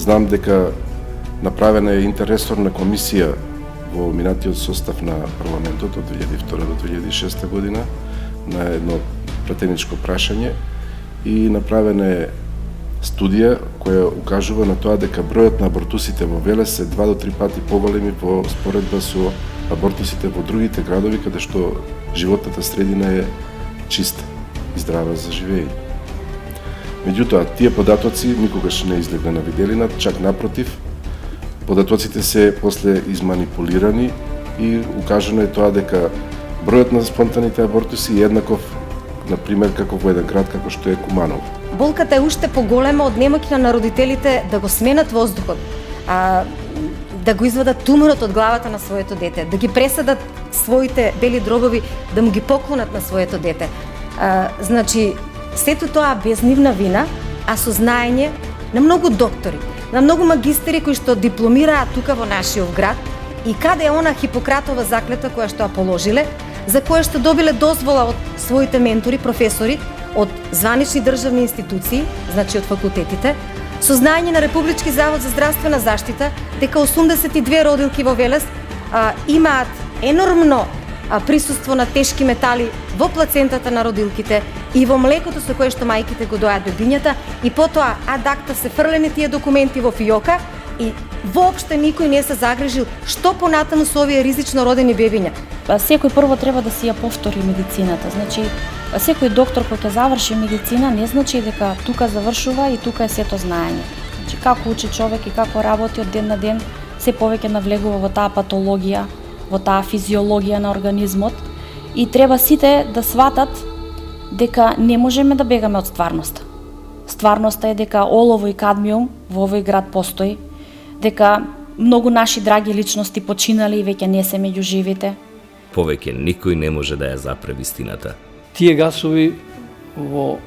Знам дека направена е интерресорна комисија во минатиот состав на парламентот од 2002 до 2006 година на едно пратеничко прашање и направена е студија која укажува на тоа дека бројот на абортусите во Велес е 2 до 3 пати поголеми во споредба со абортусите во другите градови каде што животната средина е чиста и здрава за живење. Меѓутоа, тие податоци никогаш не излегле на виделина, чак напротив, податоците се после изманипулирани и укажано е тоа дека бројот на спонтаните абортуси е еднаков, например, како во еден град како што е Куманово. Болката е уште поголема од немоќта на родителите да го сменат воздухот, да го извадат туморот од главата на своето дете, да ги пресадат своите бели дробови, да му ги поклонат на своето дете. Значи, сето тоа без нивна вина, а со знаење на многу доктори, на многу магистри кои што дипломираат тука во нашиот град и каде е она Хипократова заклета која што ја положиле, за која што добиле дозвола од своите ментори, професори, од званични државни институции, значи од факултетите, со знаење на Републички завод за здравствена заштита, дека 82 родилки во Велес имаат енормно присуство на тешки метали во плацентата на родилките и во млекото со кое што мајките го дојат бебињата и потоа адакта се фрлени тие документи во фиока и воопште никој не се загрижил што понатаму со овие ризично родени бебиња. Секој прво треба да си ја повтори медицината. Значи, секој доктор кој ќе заврши медицина не значи дека тука завршува и тука е сето знаење. Значи, како учи човек и како работи од ден на ден, се повеќе навлегува во таа патологија, во таа физиологија на организмот и треба сите да сватат дека не можеме да бегаме од стварноста. Стварноста е дека олово и кадмиум во овој град постои, дека многу наши драги личности починали и веќе не се меѓу живите. Повеќе никој не може да ја запре вистината. Тие гасови во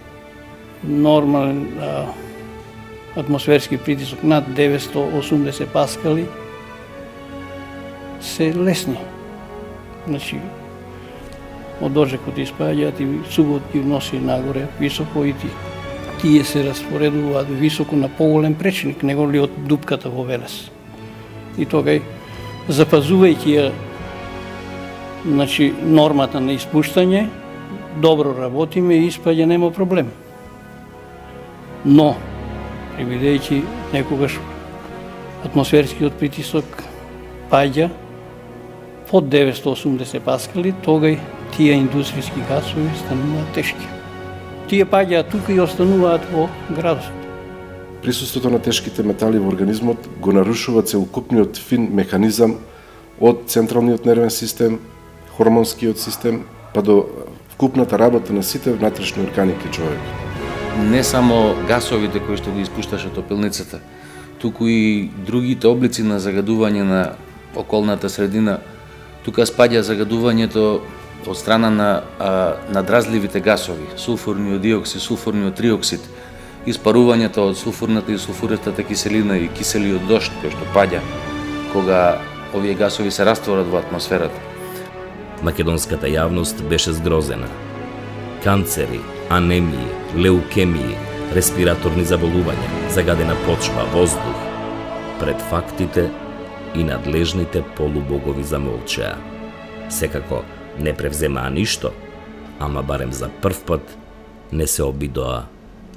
нормален атмосферски притисок над 980 паскали се лесни. Значи, од дожекот испаѓаат и субот ги носи нагоре високо и тие се распоредуваат високо на поголем пречник него ли од дупката во Велес. И тогај, запазувајќи ја значи, нормата на испуштање, добро работиме и испаѓа нема проблем. Но, бидејќи некогаш атмосферскиот притисок паѓа под 980 паскали, тогај тие индустријски гасови стануваат тешки. Тие паѓаат тука и остануваат во градот. Присуството на тешките метали во организмот го нарушува целокупниот фин механизам од централниот нервен систем, хормонскиот систем, па до вкупната работа на сите внатрешни органи кај човек. Не само гасовите кои што ги испушташе топилницата, туку и другите облици на загадување на околната средина. Тука спаѓа загадувањето од страна на надразливите гасови, сулфурниот диоксид, сулфурниот триоксид, испарувањето од сулфурната и сулфуристата киселина и киселиот дожд кој што паѓа кога овие гасови се растворат во атмосферата. Македонската јавност беше згрозена. Канцери, анемии, леукемии, респираторни заболувања, загадена почва, воздух. Пред фактите и надлежните полубогови замолчеа. Секако не превземаа ништо, ама барем за прв пат не се обидоа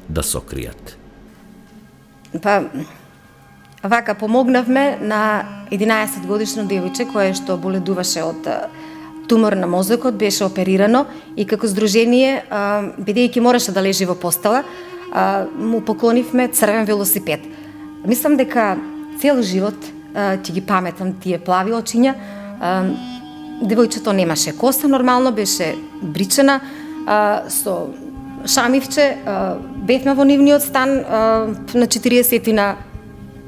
да сокријат. Па, вака помогнавме на 11 годишно девојче кое што боледуваше од тумор на мозокот, беше оперирано и како здружение, бидејќи мораше да лежи во постела, му поклонивме црвен велосипед. Мислам дека цел живот ќе ги паметам тие плави очиња. Девојчето немаше коса, нормално беше бричена, со шамивче, бевме во нивниот стан на 40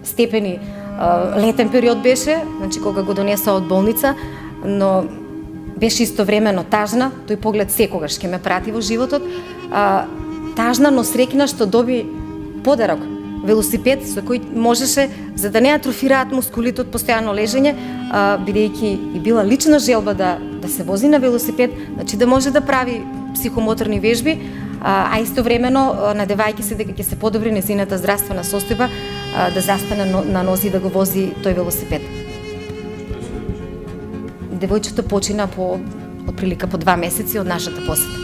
степени, летен период беше, значи кога го донесоа од болница, но беше истовремено тажна, тој поглед секогаш ќе ме прати во животот, тажна, но среќна што доби подарок, велосипед со кој можеше, за да не атрофираат мускулите од постојано лежење, бидејќи и била лична желба да се вози на велосипед, значи да може да прави психомоторни вежби, а истовремено надевајќи се дека ќе се подобри нејзината здравствена состојба, да застане на нози и да го вози тој велосипед. Девојчето почина по отприлика по 2 месеци од нашата посета.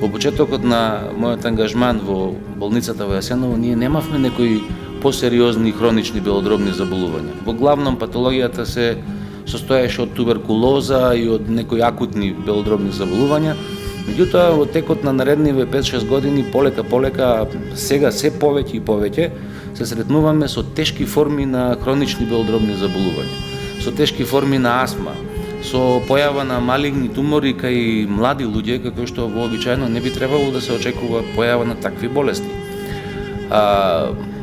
По почетокот на мојот ангажман во болницата во Јасеново, ние немавме некои посериозни хронични белодробни заболувања. Во главном патологијата се состоеше од туберкулоза и од некои акутни белодробни заболувања. Меѓутоа, во текот на наредниве 5-6 години, полека, сега се повеќе и повеќе, се сретнуваме со тешки форми на хронични белодробни заболувања, со тешки форми на астма, со појава на малигни тумори кај млади луѓе, како што вообичаено не би требало да се очекува појава на такви болести.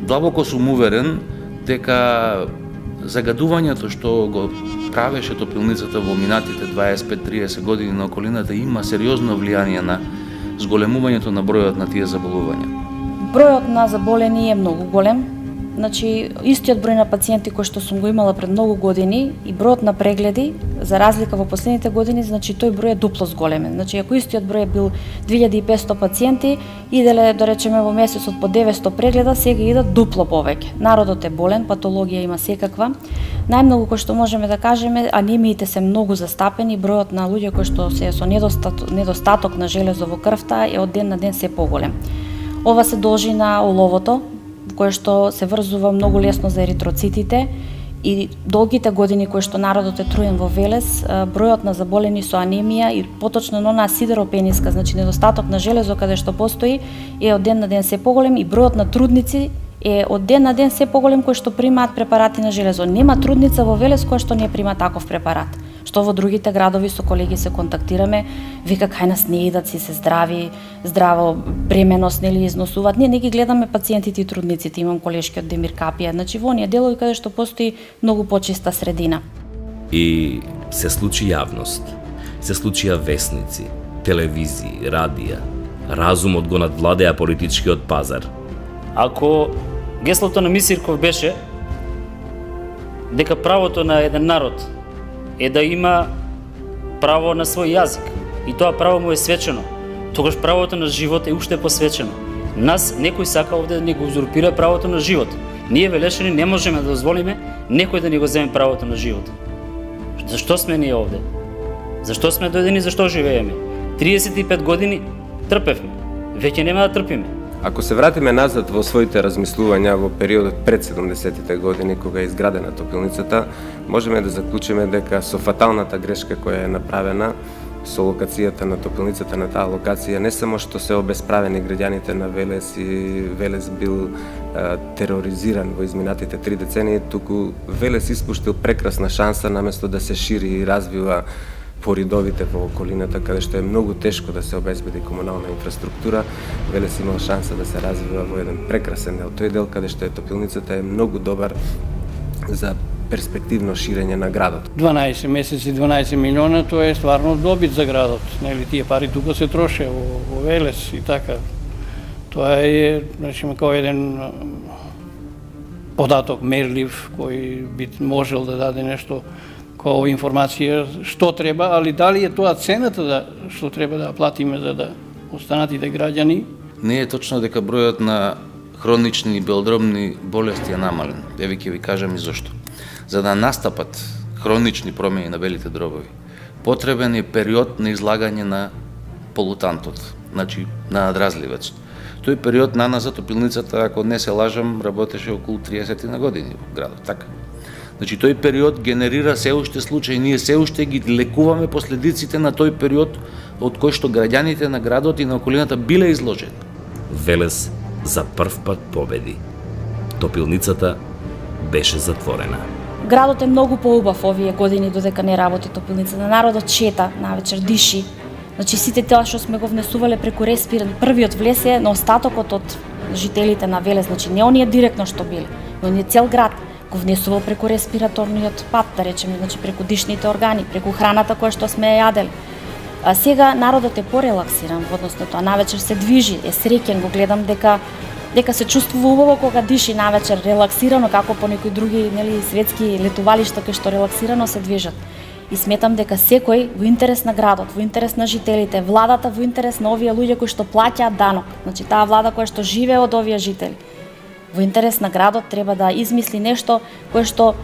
Длабоко сум уверен дека загадувањето што го правеше топилницата во минатите 25-30 години на околината има сериозно влијание на зголемувањето на бројот на тие заболувања. Бројот на заболени е многу голем. Значи, истиот број на пациенти кој што сум го имала пред многу години и бројот на прегледи, за разлика во последните години, значи тој број е дупло зголемен. Значи, ако истиот број бил 2500 пациенти, иделе, да речеме, во месецот по 900 прегледа, сега идат дупло повеќе. Народот е болен, патологија има секаква. Најмногу кој што можеме да кажеме, анемиите се многу застапени, бројот на луѓе кои што се со недостаток на железо во крвта е од ден на ден се поголем. Ова се должи на оловото, кое што се врзува многу лесно за еритроцитите и долгите години кои што народот е труен во Велес, бројот на заболени со анемија и поточно на онаа сидеропениска, значи недостаток на железо каде што постои, е од ден на ден се поголем и бројот на трудници е од ден на ден се поголем кои што примаат препарати на железо. Нема трудница во Велес која што не прима таков препарат. Што во другите градови со колеги се контактираме, вика кај нас не идат, си се здраво бременост нели износуваат. Ние не ги гледаме пациентите и трудниците, имам колешки од Демир Капија. Значи во оние делови каде што постои многу почиста средина. И се случи јавност, се случија весници, телевизии, радија. Разумот го надвладеа политичкиот пазар. Ако геслото на Мисирков беше дека правото на еден народ е да има право на свој јазик и тоа право му е свечено, тогаш правото на живот е уште посвечено. Нас некој сака овде да ни го узурпира правото на живот. Ние велешани не можеме да дозволиме некој да ни го земе правото на живот. Зашто сме ние овде? Зашто сме дојдени, зашто живееме? 35 години трпевме, веќе нема да трпиме. Ако се вратиме назад во своите размислувања во периодот пред 70-тите години, кога е изградена топилницата, можеме да заклучиме дека со фаталната грешка која е направена со локацијата на топилницата на таа локација, не само што се обесправени граѓаните на Велес и Велес бил тероризиран во изминатите 3 децении, туку Велес испуштил прекрасна шанса наместо да се шири и развива по ридовите во околината, каде што е многу тешко да се обезбеди комунална инфраструктура, Велес имал шанса да се развива во еден прекрасен дел. Тој дел каде што е топилницата е многу добар за перспективно ширење на градот. 12 месеци, 12 милиона, тоа е стварно добит за градот. Нели, тие пари тука се троше во Велес и така. Тоа е, речеме, како еден податок мерлив кој би можел да даде нешто како информација што треба, али дали е тоа цената што треба да платиме за да останат и граѓани? Не е точно дека бројот на хронични белодробни болести е намален. Еве ќе ви кажам и зошто. За да настапат хронични промени на белите дробови, потребен е период на излагање на полутантот, значи на надразливецот. Тој период на нас за топилницата, ако не се лажам, работеше околу 30 на години во градот, така. Значи тој период генерира се уште случаи, ние се уште ги лекуваме последиците на тој период од кој што граѓаните на градот и на околината биле изложени. Велес за прв пат победи. Топилницата беше затворена. Градот е многу поубав овие години додека не работи топилницата. Народот чета, навечер диши. Значи сите тоа што сме го внесувале преку респират, првиот влесе на остатокот од жителите на Велес, значи не оние директно што биле, но оние цел град го внесувал преку респираторниот пат, да речеме, значи преку дишните органи, преку храната која што сме ја јадели. А сега народот е порелаксиран во однос на тоа, навечер се движи, е среќен, го гледам дека се чувствува убаво кога диши навечер, релаксирано како по некои други, нели, светски летувалишта кои што релаксирано се движат. И сметам дека секој во интерес на градот, во интерес на жителите, владата во интерес на овие луѓе кои што плаќаат данок, значи таа влада која што живее од овие жители, во интерес на градот треба да измисли нешто кое што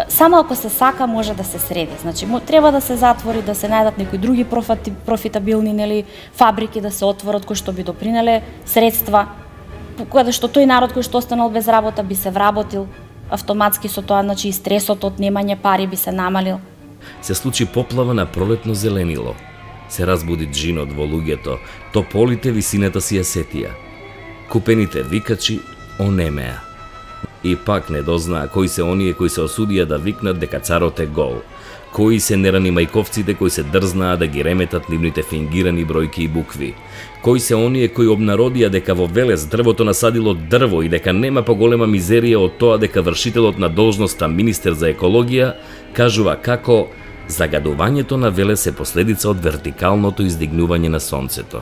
само ако се сака може да се среди. Значи треба да се затвори, да се најдат некои други профитабилни нели фабрики да се отворат кои што би допринеле средства, кога што тој народ кој што останал без работа би се вработил автоматски со тоа, значи и стресот од немање пари би се намалил. Се случи поплава на пролетно зеленило. Се разбуди джинот во луѓето, тополите висината си ја сетија. Купените викачи онемеа. И пак не дознаа кои се оние кои се осудија да викнат дека царот е гол. Кои се нерани мајковците кои се дрзнаа да ги реметат нивните фингирани бројки и букви. Кои се оние кои обнародија дека во Велес дрвото насадило дрво и дека нема поголема мизерија од тоа дека вршителот на должноста министер за екологија кажува како загадувањето на Велес е последица од вертикалното издигнување на сонцето.